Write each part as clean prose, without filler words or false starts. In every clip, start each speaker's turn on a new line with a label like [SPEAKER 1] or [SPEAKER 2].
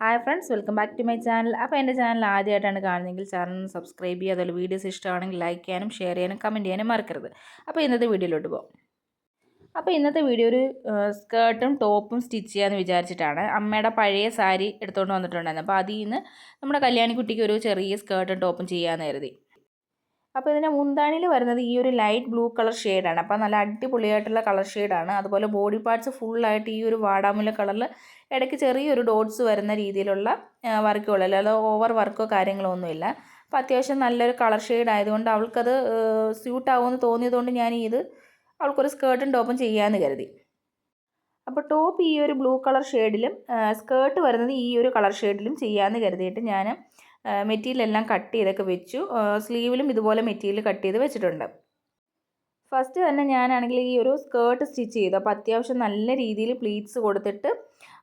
[SPEAKER 1] Hi friends, welcome back to my channel. അപ്പോൾ എൻ്റെ channel ആദ്യമായിട്ടാണ് കാണുന്നതെങ്കിൽ ചാനൽ സബ്സ്ക്രൈബ് ചെയ്യുക. അതുപോലെ വീഡിയോസ് ഇഷ്ടമാണെങ്കിൽ ലൈക്ക് ചെയ്യാനും ഷെയർ ചെയ്യാനും കമൻറ്റ് ചെയ്യാനും മറക്കരുത്. അപ്പോൾ ഇന്നത്തെ വീഡിയോയിലോട്ട് പോകാം. അപ്പോൾ ഇന്നത്തെ വീഡിയോ ഒരു സ്കേർട്ടും ടോപ്പും സ്റ്റിച്ച് ചെയ്യാമെന്ന് വിചാരിച്ചിട്ടാണ്. അമ്മയുടെ പഴയ സാരി എടുത്തുകൊണ്ട് വന്നിട്ടുണ്ടായിരുന്നു. അപ്പോൾ അതിൽ നിന്ന് നമ്മുടെ കല്യാണിക്കുട്ടിക്ക് ഒരു ചെറിയ സ്കേർട്ടും ടോപ്പും ചെയ്യാമെന്ന് കരുതി. അപ്പോൾ ഇതിൻ്റെ മുന്താണിയിൽ വരുന്നത് ഈ ഒരു ലൈറ്റ് ബ്ലൂ കളർ ഷെയ്ഡാണ്. അപ്പോൾ നല്ല അടിപൊളിയായിട്ടുള്ള കളർ ഷെയ്ഡാണ്. അതുപോലെ ബോഡി പാർട്സ് ഫുള്ളായിട്ട് ഈ ഒരു വാടാമുല്ല കളറിൽ ഇടയ്ക്ക് ചെറിയൊരു ഡോട്ട്സ് വരുന്ന രീതിയിലുള്ള വർക്കുകൾ, അല്ലാതെ ഓവർ വർക്കോ കാര്യങ്ങളോ ഒന്നുമില്ല. അപ്പോൾ അത്യാവശ്യം നല്ലൊരു കളർ ഷെയ്ഡ് ആയതുകൊണ്ട് അവൾക്കത് സ്യൂട്ടാവുമെന്ന് തോന്നിയതുകൊണ്ട് ഞാൻ അവൾക്കൊരു സ്കേർട്ടും ടോപ്പും ചെയ്യാമെന്ന് കരുതി. അപ്പോൾ ടോപ്പ് ഈ ഒരു ബ്ലൂ കളർ ഷെയ്ഡിലും സ്കേർട്ട് വരുന്നത് ഈ ഒരു കളർ ഷെയ്ഡിലും ചെയ്യാമെന്ന് കരുതിയിട്ട് ഞാൻ മെറ്റീരിയൽ എല്ലാം കട്ട് ചെയ്തൊക്കെ വെച്ചു. സ്ലീവിലും ഇതുപോലെ മെറ്റീരിയൽ കട്ട് ചെയ്ത് വെച്ചിട്ടുണ്ട്. ഫസ്റ്റ് തന്നെ ഞാനാണെങ്കിൽ ഈ ഒരു സ്കേർട്ട് സ്റ്റിച്ച് ചെയ്തു. അപ്പോൾ അത്യാവശ്യം നല്ല രീതിയിൽ പ്ലീറ്റ്സ് കൊടുത്തിട്ട്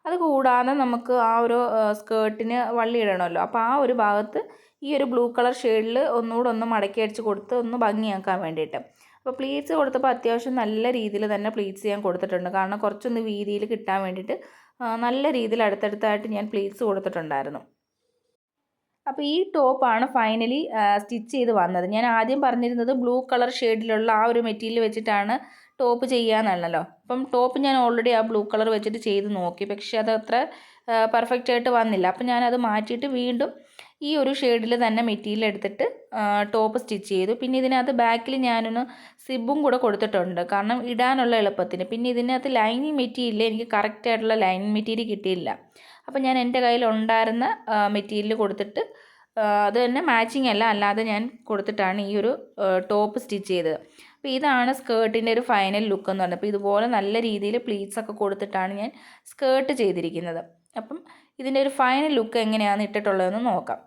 [SPEAKER 1] അത് കൂടാതെ നമുക്ക് ആ ഒരു സ്കേർട്ടിന് വള്ളി ഇടണമല്ലോ. അപ്പോൾ ആ ഒരു ഭാഗത്ത് ഈ ഒരു ബ്ലൂ കളർ ഷെയ്ഡിൽ ഒന്നുകൂടെ ഒന്ന് മടക്കി അടിച്ച് കൊടുത്ത് ഒന്ന് ഭംഗിയാക്കാൻ വേണ്ടിയിട്ട്. അപ്പോൾ പ്ലീറ്റ്സ് കൊടുത്തപ്പോൾ അത്യാവശ്യം നല്ല രീതിയിൽ തന്നെ പ്ലീറ്റ്സ് ഞാൻ കൊടുത്തിട്ടുണ്ട്. കാരണം കുറച്ചൊന്ന് വീതിയിൽ കിട്ടാൻ വേണ്ടിയിട്ട് നല്ല രീതിയിൽ അടുത്തടുത്തായിട്ട് ഞാൻ പ്ലീറ്റ്സ് കൊടുത്തിട്ടുണ്ടായിരുന്നു. അപ്പോൾ ഈ ടോപ്പാണ് ഫൈനലി സ്റ്റിച്ച് ചെയ്ത് വന്നത്. ഞാൻ ആദ്യം പറഞ്ഞിരുന്നത് ബ്ലൂ കളർ ഷെയ്ഡിലുള്ള ആ ഒരു മെറ്റീരിയൽ വെച്ചിട്ടാണ് ടോപ്പ് ചെയ്യാമെന്നാണല്ലോ. അപ്പം ടോപ്പ് ഞാൻ ഓൾറെഡി ആ ബ്ലൂ കളർ വെച്ചിട്ട് ചെയ്ത് നോക്കി, പക്ഷേ അത് അത്ര പെർഫെക്റ്റ് ആയിട്ട് വന്നില്ല. അപ്പം ഞാനത് മാറ്റിയിട്ട് വീണ്ടും ഈ ഒരു ഷെയ്ഡിൽ തന്നെ മെറ്റീരിയൽ എടുത്തിട്ട് ടോപ്പ് സ്റ്റിച്ച് ചെയ്തു. പിന്നെ ഇതിനകത്ത് ബാക്കിൽ ഞാനൊന്ന് സിബും കൂടെ കൊടുത്തിട്ടുണ്ട്, കാരണം ഇടാനുള്ള എളുപ്പത്തിന്. പിന്നെ ഇതിനകത്ത് ലൈനിങ് മെറ്റീരിയൽ എനിക്ക് കറക്റ്റായിട്ടുള്ള ലൈനിങ് മെറ്റീരിയൽ കിട്ടിയില്ല. അപ്പോൾ ഞാൻ എൻ്റെ കയ്യിൽ ഉണ്ടായിരുന്ന മെറ്റീരിയൽ കൊടുത്തിട്ട് അത് തന്നെ മാച്ചിങ് അല്ല, അല്ലാതെ ഞാൻ കൊടുത്തിട്ടാണ് ഈ ഒരു ടോപ്പ് സ്റ്റിച്ച് ചെയ്തത്. അപ്പോൾ ഇതാണ് സ്കേർട്ടിൻ്റെ ഒരു ഫൈനൽ ലുക്ക് എന്ന് പറഞ്ഞത്. അപ്പോൾ ഇതുപോലെ നല്ല രീതിയിൽ പ്ലീറ്റ്സ് ഒക്കെ കൊടുത്തിട്ടാണ് ഞാൻ സ്കേർട്ട് ചെയ്തിരിക്കുന്നത്. അപ്പം ഇതിൻ്റെ ഒരു ഫൈനൽ ലുക്ക് എങ്ങനെയാണ് ഇട്ടിട്ടുള്ളതെന്ന് നോക്കാം.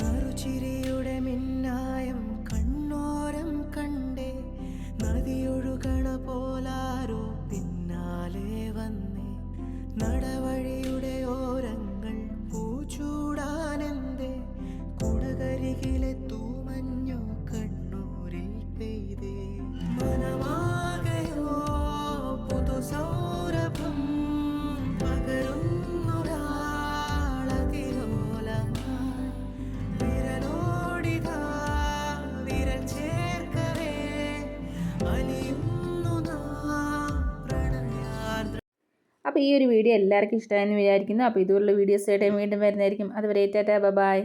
[SPEAKER 2] നറുചിരിയുടെ മിന്നായം കണ്ണോരം കണ്ടേ, നദിയൊഴുകണ പോലാരോ പിന്നാലെ വന്നേ, നടവഴിയുടെ ഓരങ്ങൾ പൂച്ചൂടാനെന്തേ, കുടകരികിലെ തൂമഞ്ഞു കണ്ണൂരിൽ പെയ്തേ, മനമാകയോ പുതുസൗരഭം
[SPEAKER 1] അപ്പോൾ ഈ ഒരു വീഡിയോ എല്ലാവർക്കും ഇഷ്ടമായെന്ന് വിചാരിക്കുന്നു. അപ്പോൾ ഇതുപോലുള്ള വീഡിയോസ് ആയിട്ട് വീണ്ടും വരുന്നതായിരിക്കും. അതുവരെ ടാറ്റാ ബൈ.